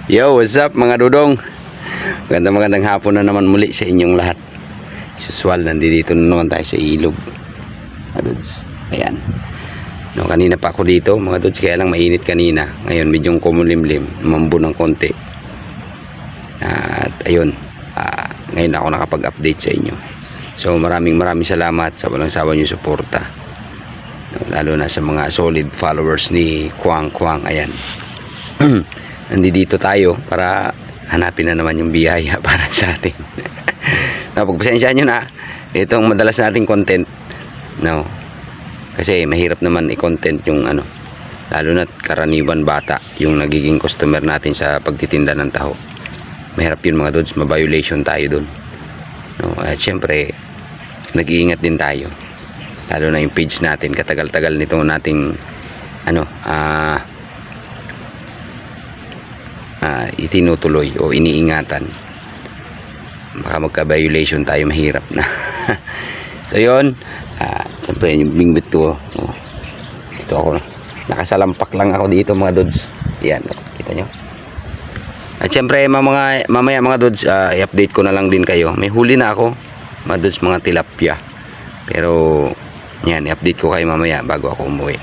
Yo, what's up mga dudong? Magandang hapon na naman muli sa inyong lahat. Usual, nandito na naman tayo sa ilog. Mga dudes, ayan. No, kanina pa ako dito mga dudes, kaya lang mainit kanina. Ngayon medyo kumulimlim, mambo ng konti. At ayun, ngayon ako nakapag-update sa inyo. So maraming salamat sa walang sawa niyo suporta. No, lalo na sa mga solid followers ni Kwang. Ayan. Nandito tayo para hanapin na naman yung biyaya para sa atin. Napagpasensyaan nyo na itong madalas nating content, no? Kasi mahirap naman i-content yung ano, lalo na karaniwan bata yung nagiging customer natin sa pagtitinda ng taho. Mahirap yun mga dudes, ma-violation tayo dun, no? At syempre nag-iingat din tayo, lalo na yung page natin, katagal-tagal nito nating ano, itinutuloy o iniingatan. Baka magka-violation tayo, mahirap na. So yun, siyempre yung bingbit ko, ito ako, nakasalampak lang ako dito mga dudes. Yan, kita nyo. At siyempre mamaya mga dudes, i-update ko na lang din kayo. May huli na ako mga dudes, mga tilapia. Pero yan, i-update ko kayo mamaya bago ako umuwi.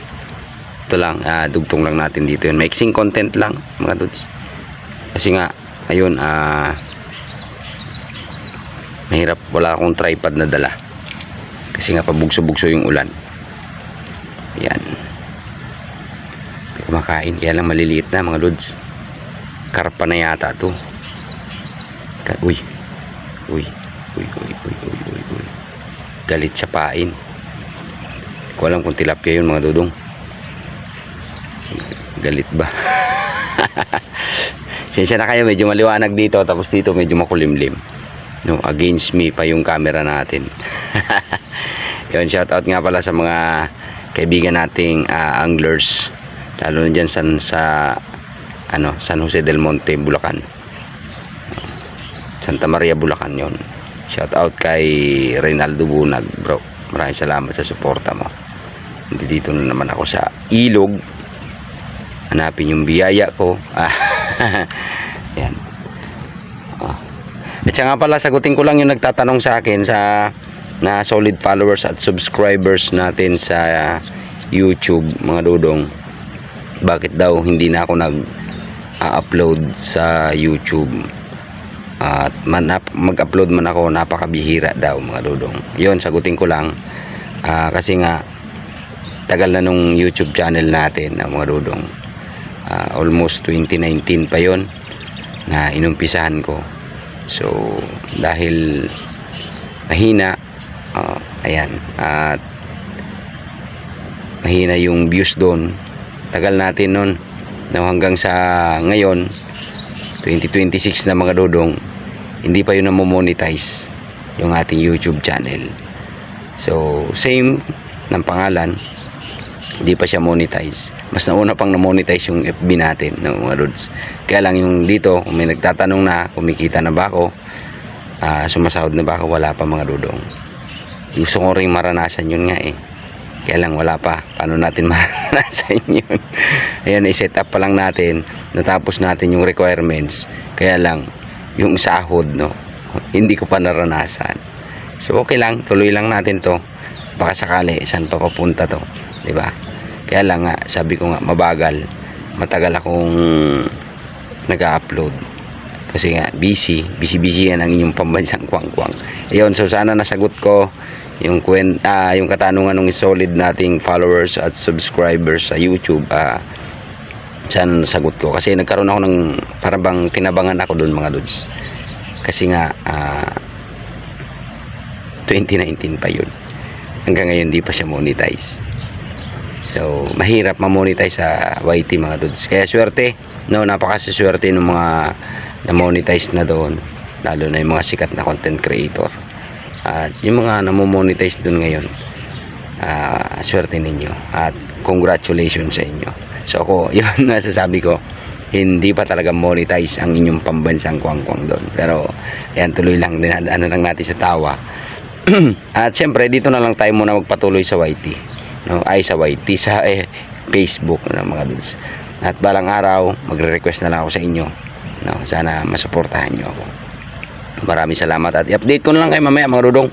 Ito lang, dugtong lang natin dito yun. Mixing content lang mga dudes. Kasi nga, ayun, mahirap, wala akong tripod na dala. Kasi nga, pabugso-bugso yung ulan. Ayan. Kumakain, kaya lang maliliit na mga lods. Karpa na yata to. Uy. Galit sa pain. Hindi ko alam kung tilapia yun mga dudong. Galit ba? Sensya na kayo, medyo maliwanag dito, tapos dito medyo makulimlim, no, against me pa yung camera natin. Yun, shout out nga pala sa mga kaibigan nating anglers, lalo na dyan sa San Jose del Monte, Bulacan, Santa Maria, Bulacan. Yun, shout out kay Reynaldo Bunag, bro, maraming salamat sa suporta mo. Dito na naman ako sa ilog, hanapin yung biyaya ko. Yan. At saka pala, sagutin ko lang yung nagtatanong sa akin na solid followers at subscribers natin sa YouTube mga dudong, bakit daw hindi na ako nag-upload sa YouTube, at mag-upload man ako, napakabihira daw mga dudong. Yun, sagutin ko lang, kasi nga tagal na nung YouTube channel natin mga dudong. Almost 2019 pa yon na inumpisahan ko. So dahil mahina, ayan, at mahina yung views doon, tagal natin nun, hanggang sa ngayon 2026 na mga dudong, hindi pa yun na-monetize yung ating YouTube channel. So same ng pangalan, hindi pa siya monetize. Mas nauna pang na-monetize yung FB natin, no, mga dudes. Kaya lang yung dito, kung may nagtatanong na, kumikita na ba ako, sumasahod na ba ako, wala pa mga dudong. Gusto ko rin maranasan yun nga eh. Kaya lang wala pa. Paano natin maranasan yun? Ayan, i-set up pa lang natin. Natapos natin yung requirements. Kaya lang, yung sahod, no, hindi ko pa naranasan. So okay lang, tuloy lang natin to. Baka sakali, saan pa papunta to, diba? Kaya lang nga, sabi ko nga, matagal akong nag-upload kasi nga busy yan ang inyong pambansang kwang. Ayun, so sana nasagot ko yung yung katanungan ng solid nating followers at subscribers sa YouTube. Sana nasagot ko kasi nagkaroon ako ng parang tinabangan ako doon mga dudes, kasi nga 2019 pa yun, hanggang ngayon di pa siya monetize. So mahirap ma-monetize sa YT mga dudes, kaya swerte, no, napakaswerte ng mga na-monetize na doon, lalo na yung mga sikat na content creator. At yung mga na-monetize doon ngayon, swerte ninyo at congratulations sa inyo. So ako, yun nasasabi ko, hindi pa talaga monetize ang inyong pambansang kwang doon. Pero ayan, tuloy lang, ano lang natin sa tawa. At syempre dito na lang tayo muna magpatuloy sa YT, no, sa YT, sa Facebook na mga dudes. At balang araw magre-request na lang ako sa inyo No, sana masuportahan nyo ako. Maraming salamat at i-update ko na lang kayo mamaya mga dudong.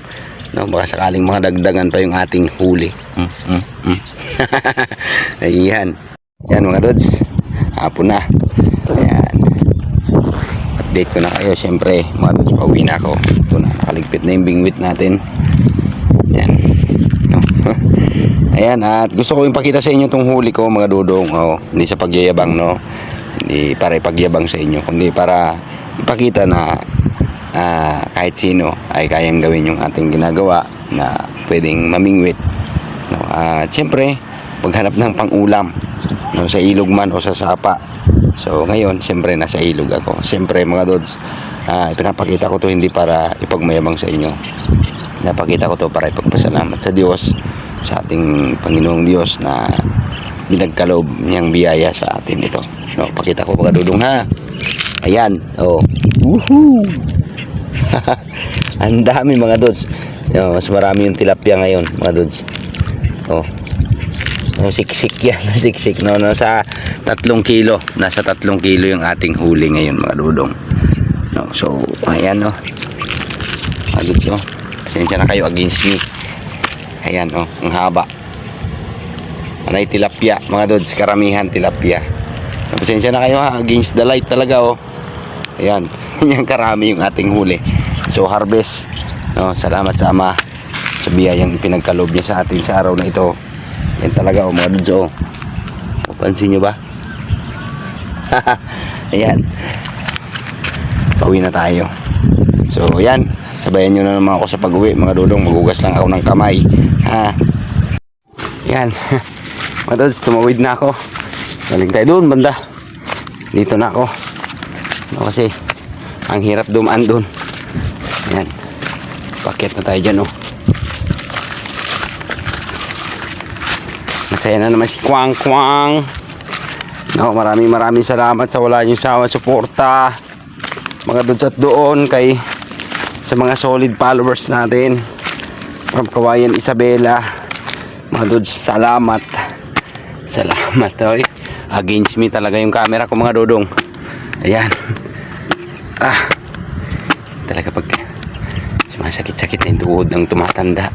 No, baka sakaling mga dagdagan pa yung ating huli. Ayan. Yan mga dudes. Hapon na. Ayan. Update ko na kayo. Siyempre, mga dudes, pauwi na ako. Ito na, nakaligpit na yung bingwit natin. Ayan. No. Ayan, at gusto ko ipakita sa inyo itong huli ko mga dudong. Oh, hindi sa pagyayabang, no. Hindi para ipagyabang sa inyo, kundi para ipakita na kahit sino ay kayang gawin yung ating ginagawa na pwedeng mamingwit, no? Siyempre maghanap ng pang-ulam, no, sa ilog man o sa sapa. So ngayon siyempre nasa ilog ako. Siyempre mga dods, pinapakita ko to hindi para ipagmayabang sa inyo, napakita ko to para ipagpasalamat sa Diyos, sa ating Panginoong Diyos na binagkaloob niyang biyaya sa atin ito, no. Pakita ko mga dudong ha. Ayan, oh, woohoo. Ang dami mga dods. Mas marami yung tilapia ngayon mga dods. Oh, siksik yan. Siksik, no, nasa 3 kilo. Nasa 3 kilo yung ating huli ngayon mga dudong, no. So ayan, no, mga dods, oh, pasensya na kayo against me. Ayan, oh, ang haba. Anay tilapia mga dods, karamihan tilapia. Pasensya na kayo ha, against the light talaga, oh. Ayan, yan karami yung ating huli. So harvest, no, salamat sa Ama sa biyayang pinagkaloob niya sa atin sa araw na ito. Yan talaga, oh, mga dudes, oh. Pansin nyo ba? Ayan, pauwi na tayo. So yan, sabayan nyo na naman ako sa pag-uwi mga dudong. Magugas lang ako ng kamay ha. Yan mga dudes, tumawid na ako. Galing tayo doon banda, dito na ako, no, kasi ang hirap dumaan doon. Yan, paket na tayo dyan, oh. Masaya na naman si Kwang Kwang, no. Maraming salamat sa wala niyong sawa suporta mga dudes, at doon kay sa mga solid followers natin from Kawayan Isabela mga dudes, salamat. Oy, against me talaga yung camera ko mga dudong. Ayan. Talaga pag sumasakit-sakit na yung tuhod ng tumatanda.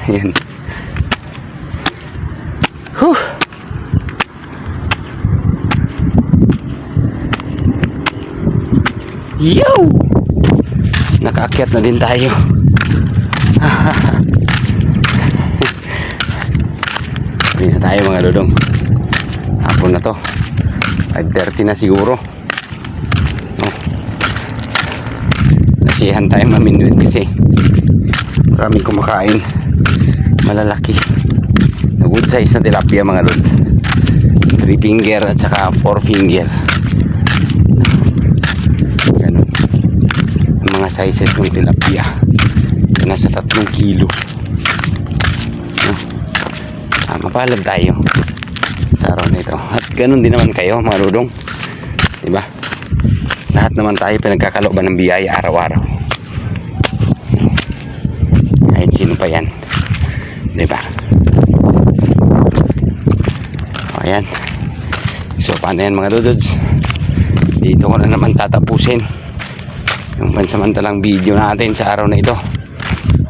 Ayan. Whew. Yo! Nakaakyat na din tayo. Hindi na tayo mga dudong. Hapon na to, 5:30 na siguro, no. Nasiyahan tayo maminwit kasi maraming kumakain, malalaki na good size na tilapia mga lods. 3 finger at saka 4 finger, ganun ang mga sizes ng tilapia. Nasa 3 kilo, no. Mapalad tayo sa araw na ito. At ganun din naman kayo mga dudong, diba? Lahat naman tayo pinagkakalooban ng biyaya araw-araw, kahit sino pa yan, diba? O ayan. So paano yan mga dudods, dito ko na naman tatapusin yung pansamantalang video natin sa araw na ito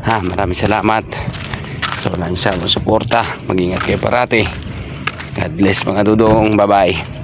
ha. Maraming salamat. So wala niyo sa suporta, mag-ingat kayo parati. God bless mga dudong, bye bye.